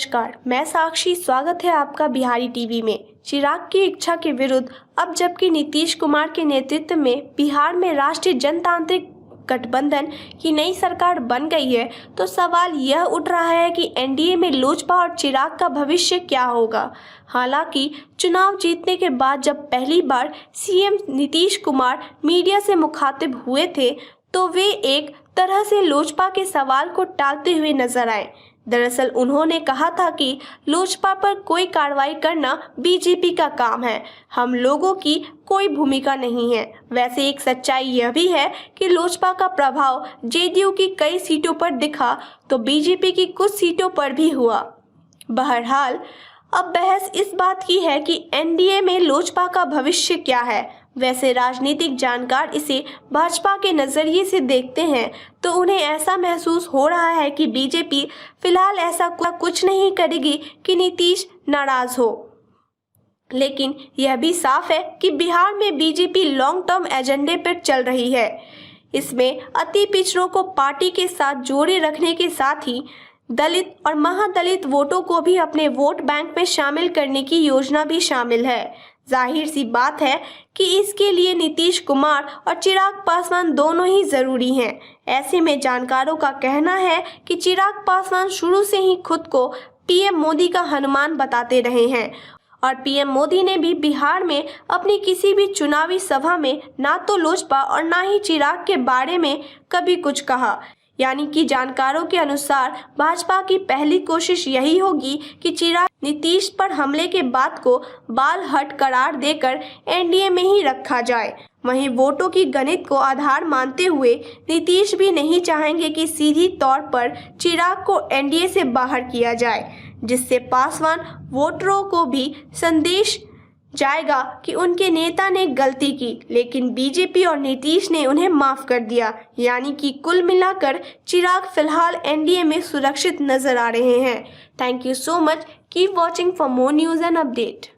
नमस्कार, मैं साक्षी। स्वागत है आपका बिहारी टीवी में। चिराग की इच्छा के विरुद्ध अब जबकि नीतीश कुमार के नेतृत्व में बिहार में राष्ट्रीय जनतांत्रिक गठबंधन की नई सरकार बन गई है, तो सवाल यह उठ रहा है कि एनडीए में लोजपा और चिराग का भविष्य क्या होगा। हालांकि चुनाव जीतने के बाद जब पहली बार सीएम नीतीश कुमार मीडिया से मुखातिब हुए थे, तो वे एक तरह से लोजपा के सवाल को टालते हुए नजर आए। दरअसल उन्होंने कहा था कि लोजपा पर कोई कार्रवाई करना बीजेपी का काम है, हम लोगों की कोई भूमिका नहीं है। वैसे एक सच्चाई यह भी है कि लोजपा का प्रभाव जेडीयू की कई सीटों पर दिखा तो बीजेपी की कुछ सीटों पर भी हुआ। बहरहाल अब बहस इस बात की है कि एनडीए में लोजपा का भविष्य क्या है। वैसे राजनीतिक जानकार इसे भाजपा के नजरिए से देखते हैं तो उन्हें ऐसा महसूस हो रहा है कि बीजेपी फिलहाल ऐसा कुछ नहीं करेगी कि नीतीश नाराज हो। लेकिन यह भी साफ है कि बिहार में बीजेपी लॉन्ग टर्म एजेंडे पर चल रही है। इसमें अति पिछड़ों को पार्टी के साथ जोड़े रखने के साथ ही दलित और महादलित वोटों को भी अपने वोट बैंक में शामिल करने की योजना भी शामिल है। जाहिर सी बात है कि इसके लिए नीतीश कुमार और चिराग पासवान दोनों ही जरूरी हैं। ऐसे में जानकारों का कहना है कि चिराग पासवान शुरू से ही खुद को पीएम मोदी का हनुमान बताते रहे हैं और पीएम मोदी ने भी बिहार में अपनी किसी भी चुनावी सभा में ना तो लोजपा और ना ही चिराग के बारे में कभी कुछ कहा। यानी कि जानकारों के अनुसार भाजपा की पहली कोशिश यही होगी कि चिराग नीतीश पर हमले के बाद को बाल हट करार देकर एनडीए में ही रखा जाए। वहीं वोटों की गणित को आधार मानते हुए नीतीश भी नहीं चाहेंगे कि सीधी तौर पर चिराग को एनडीए से बाहर किया जाए, जिससे पासवान वोटरों को भी संदेश जाएगा कि उनके नेता ने गलती की, लेकिन बीजेपी और नीतीश ने उन्हें माफ कर दिया। यानी कि कुल मिलाकर चिराग फिलहाल एनडीए में सुरक्षित नजर आ रहे हैं। Thank you so much. Keep watching for more news and update.